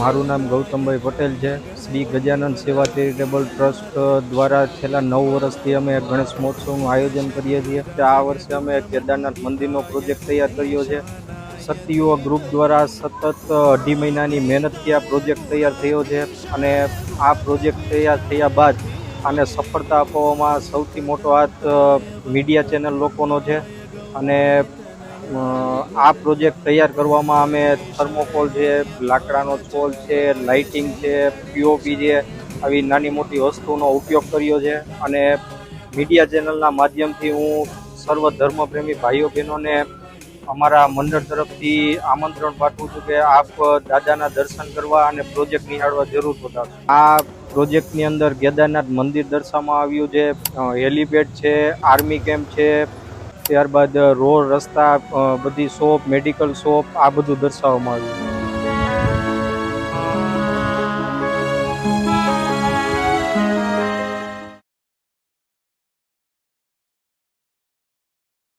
મારું નામ ગૌતમભાઈ પટેલ છે. શ્રી ગજાનંદ સેવા ચેરિટેબલ ટ્રસ્ટ દ્વારા છેલ્લા 9 વર્ષથી અમે ગણેશ મહોત્સવનું આયોજન કરીએ છીએ. આ વર્ષે અમે કેદારનાથ મંદિરનો પ્રોજેક્ટ તૈયાર કર્યો છે. શક્તિયુવા ગ્રુપ દ્વારા સતત 2.5 મહિનાની મહેનતથી આ પ્રોજેક્ટ તૈયાર થયો છે અને આ પ્રોજેક્ટ તૈયાર થયા બાદ આને સફળતા અપાવવામાં સૌથી મોટો હાથ મીડિયા ચેનલ લોકોનો છે અને આ પ્રોજેક્ટ તૈયાર કરવામાં અમે થર્મોકોલ છે, લાકડાનો છોલ છે, લાઇટિંગ છે, પીઓપી છે, આવી નાની મોટી વસ્તુઓનો ઉપયોગ કર્યો છે અને મીડિયા ચેનલના માધ્યમથી હું સર્વ ધર્મપ્રેમી ભાઈઓ બહેનોને અમારા મંડળ તરફથી આમંત્રણ પાઠવું છું કે આપ દાદાના દર્શન કરવા અને પ્રોજેક્ટ નિહાળવા જરૂર પધારશો. આ પ્રોજેક્ટની અંદર કેદારનાથ મંદિર દર્શાવવામાં આવ્યું છે, હેલીપેડ છે, આર્મી કેમ્પ છે, ત્યારબાદ રોડ રસ્તા, બધી શોપ, મેડિકલ શોપ, આ બધું દર્શાવવામાં આવ્યું છે.